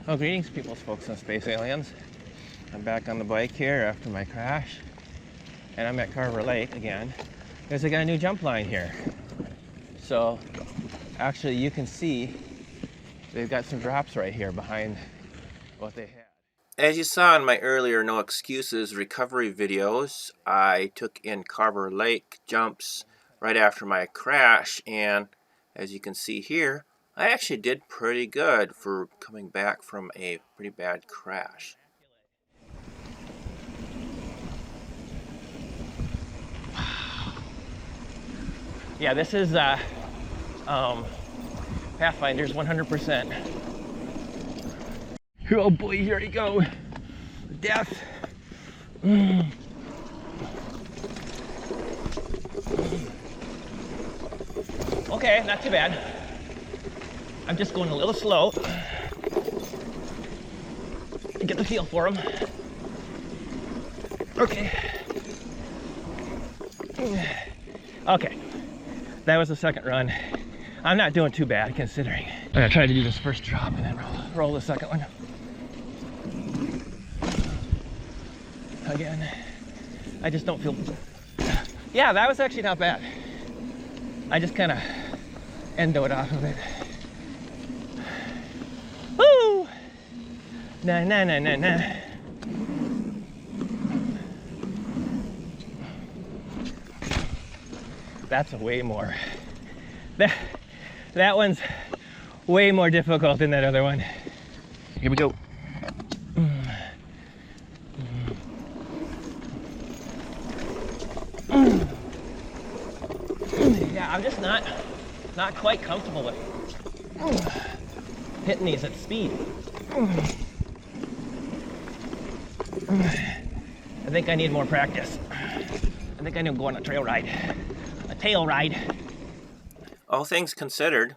Well, greetings, peoples, folks, and space aliens. I'm back on the bike here after my crash, and I'm at Carver Lake again because they got a new jump line here. So, actually, you can see they've got some drops right here behind what they had. As you saw in my earlier No Excuses recovery videos, I took in Carver Lake jumps right after my crash, and as you can see here, I actually did pretty good for coming back from a pretty bad crash. Yeah, this is Pathfinders 100%. Oh boy, here we go. Death. Okay, not too bad. I'm just going a little slow to get the feel for them. Okay. Okay. That was the second run. I'm not doing too bad considering. I'm gonna try to do this first drop and then roll the second one. Again, I just don't feel. Yeah, that was actually not bad. I just kind of endoed off of it. Woo! Nah, nah, nah, nah, nah. That's a way more. That one's way more difficult than that other one. Here we go. Yeah, I'm just not quite comfortable with hitting these at speed. I think I need more practice. I think I need to go on a trail ride. A tail ride. All things considered,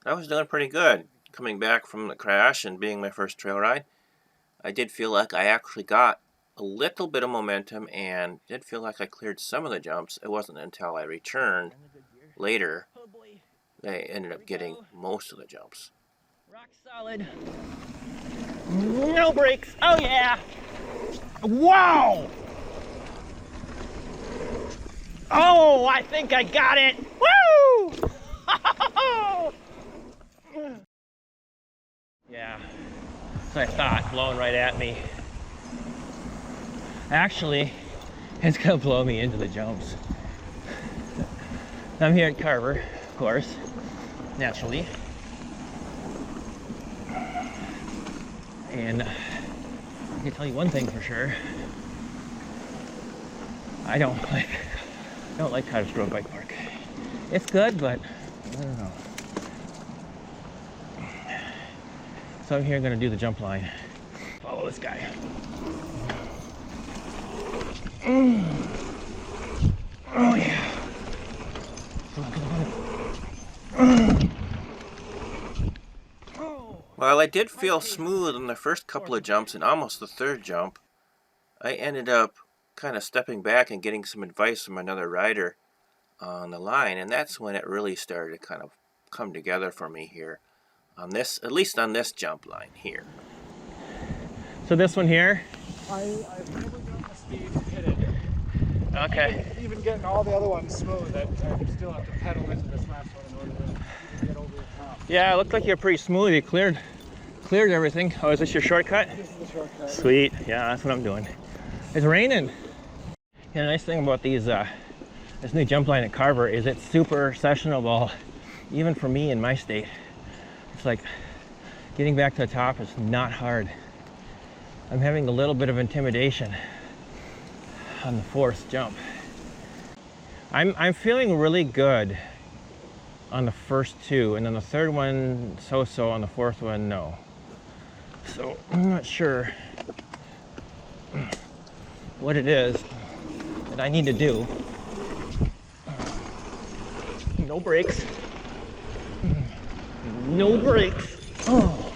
I was doing pretty good. Coming back from the crash and being my first trail ride, I did feel like I actually got a little bit of momentum and did feel like I cleared some of the jumps. It wasn't until I returned later that I ended up getting most of the jumps. Rock solid. No brakes. Oh yeah. Wow. Oh, I think I got it. Woo! Yeah. So I thought, blowing right at me. Actually, it's gonna blow me into the jumps. I'm here at Carver, of course, naturally. And I can tell you one thing for sure. I don't like Cottage Grove Bike Park. It's good, but I don't know. So I'm here gonna do the jump line. Follow this guy. Oh yeah. While I did feel smooth on the first couple of jumps and almost the third jump, I ended up kind of stepping back and getting some advice from another rider on the line, and that's when it really started to kind of come together for me here on this, at least on this jump line here. So this one here, I probably got the speed to hit it. okay. Even getting all the other ones smooth, I still have to pedal into this last one in order to even get over the top. Yeah, it looked like you're pretty smooth. You cleared everything. Oh, is this your shortcut? This is the shortcut. Sweet. Yeah, that's what I'm doing. It's raining. Yeah, the nice thing about these this new jump line at Carver is it's super sessionable, even for me in my state. It's like getting back to the top is not hard. I'm having a little bit of intimidation on the fourth jump. I'm feeling really good on the first two, and then the third one so-so, on the fourth one no. So I'm not sure what it is that I need to do. No brakes. No brakes. Oh.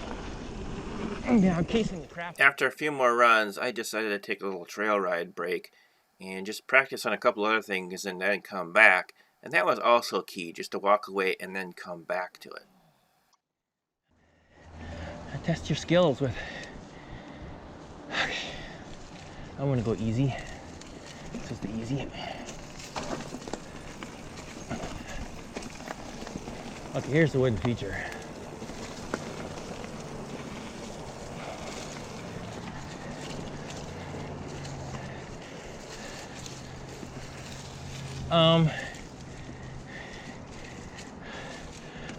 Yeah, I'm casing the crap. After a few more runs, I decided to take a little trail ride break and just practice on a couple other things and then come back. And that was also key, just to walk away and then come back to it. Test your skills with. Okay. I'm gonna go easy. This is the easy. Okay, here's the wooden feature.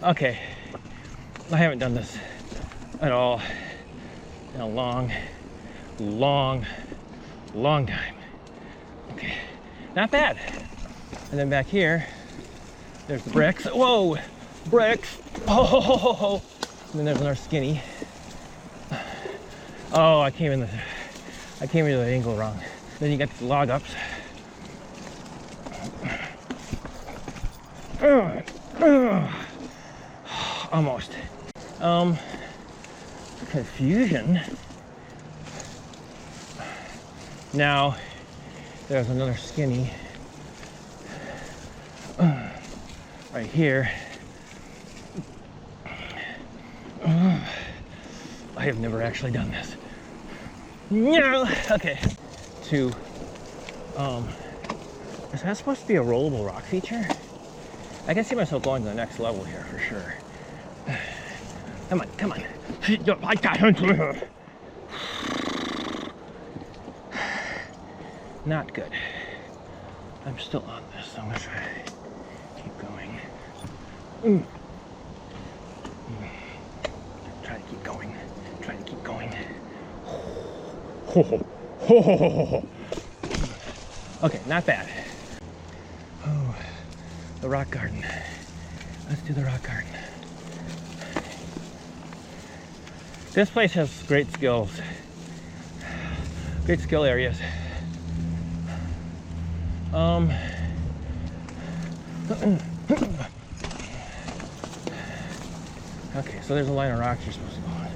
Okay, I haven't done this at all in a long time. Okay, not bad. And then back here, there's the bricks. Whoa, bricks. Oh, and then there's another skinny. Oh, I came into the angle wrong. Then you got the log ups. Almost. Confusion. Now, there's another skinny right here. I have never actually done this. No. Okay. Is that supposed to be a rollable rock feature? I can see myself going to the next level here for sure. Come on, come on. Not good. I'm still on this, so I'm gonna try to keep going. Try to keep going. Try to keep going. Okay, not bad. Oh, the rock garden. Let's do the rock garden. This place has great skills. Great skill areas. Okay, so there's a line of rocks you're supposed to go on.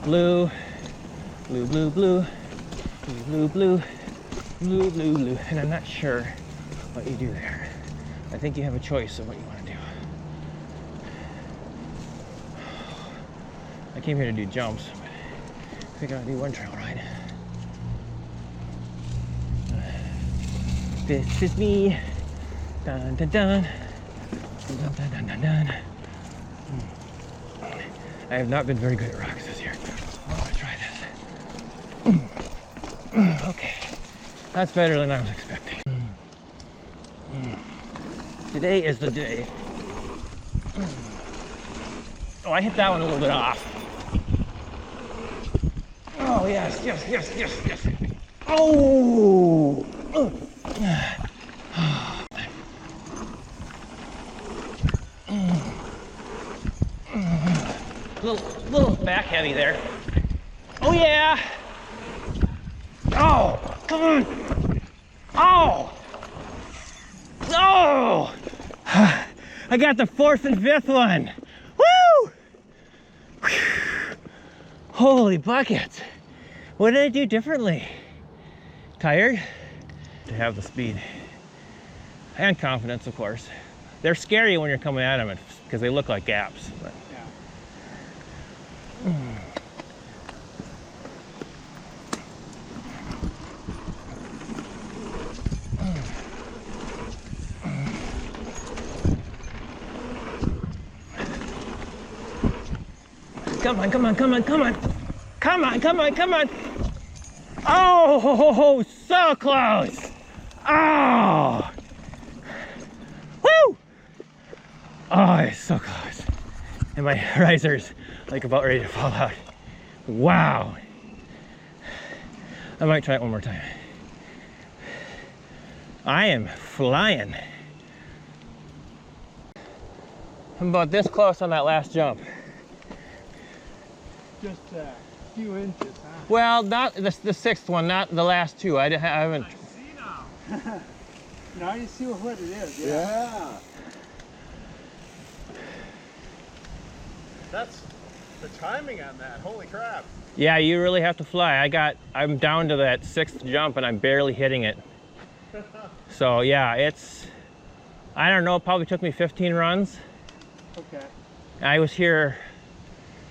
Blue, blue, blue, blue, blue, blue, blue, blue, blue, blue. And I'm not sure what you do there. I think you have a choice of what you want to do. I came here to do jumps, but I figured I'd do one trail ride. This is me. Dun dun dun. Dun dun dun dun dun. I have not been very good at rocks this year. I'm gonna try this. Okay, that's better than I was expecting. Today is the day. Oh, I hit that one a little bit off. Oh, yes, yes, yes, yes, yes. Oh! Little back heavy there. Oh, yeah! Oh, come on! Oh! Oh! I got the fourth and fifth one. Woo! Holy buckets. What did I do differently? Tired? To have the speed. And confidence, of course. They're scary when you're coming at them because they look like gaps. But. Yeah. Come on, come on, come on, come on. Come on, come on, come on. Oh, so close. Oh. Woo. Oh, it's so close. And my riser's like about ready to fall out. Wow. I might try it one more time. I am flying. I'm about this close on that last jump. Just a few inches, huh? Well, not the sixth one, not the last two. I haven't. I see now. Now you see what it is. Yeah. That's the timing on that. Holy crap. Yeah, you really have to fly. I'm down to that sixth jump and I'm barely hitting it. So yeah, I don't know, it probably took me 15 runs. Okay. I was here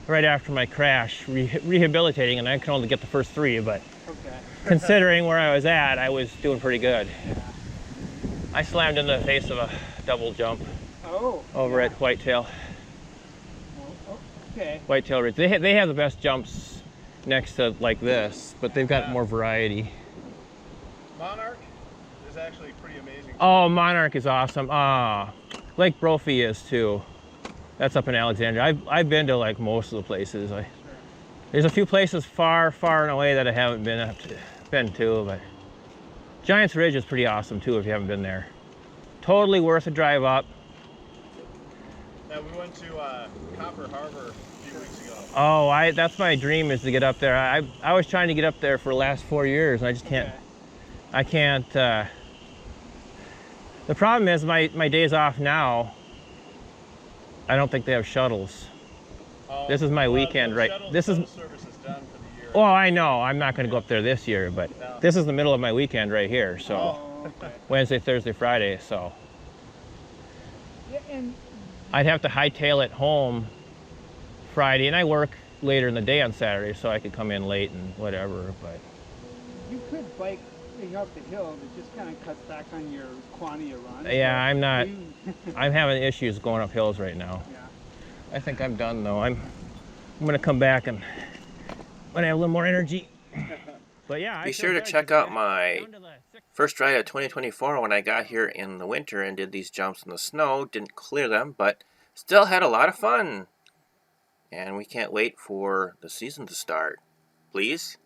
right after my crash, rehabilitating, and I can only get the first 3, but Okay. considering where I was at, I was doing pretty good. I slammed in the face of a double jump Oh. over at Whitetail. Oh, okay. Whitetail Ridge. They have the best jumps next to like this, but they've got more variety. Monarch is actually pretty amazing. Oh, Monarch is awesome. Lake Brophy is too. That's up in Alexandria. I've been to like most of the places. There's a few places far and away that I haven't been to, but Giants Ridge is pretty awesome too if you haven't been there. Totally worth a drive up. Yeah, we went to Copper Harbor a few weeks ago. Oh, that's my dream, is to get up there. I was trying to get up there for the last 4 years, and I just can't. Okay. I can't. The problem is my days off now. I don't think they have shuttles. This is my weekend, right? This is. Service is done for the year. Well, I know I'm not going to go up there this year, but this is the middle of my weekend right here. So Oh, okay. Wednesday, Thursday, Friday. So Yeah, and I'd have to hightail it home Friday, and I work later in the day on Saturday, so I could come in late and whatever. But you could bike up the hill. It just kind of cuts back on your quantity of run. yeah, I'm not. You- I'm having issues going up hills right now. yeah. I think I'm done though. I'm gonna come back and when I have a little more energy. But yeah, Be sure to check out my first drive of 2024 when I got here in the winter and did these jumps in the snow. Didn't clear them, but still had a lot of fun. And we can't wait for the season to start. Please?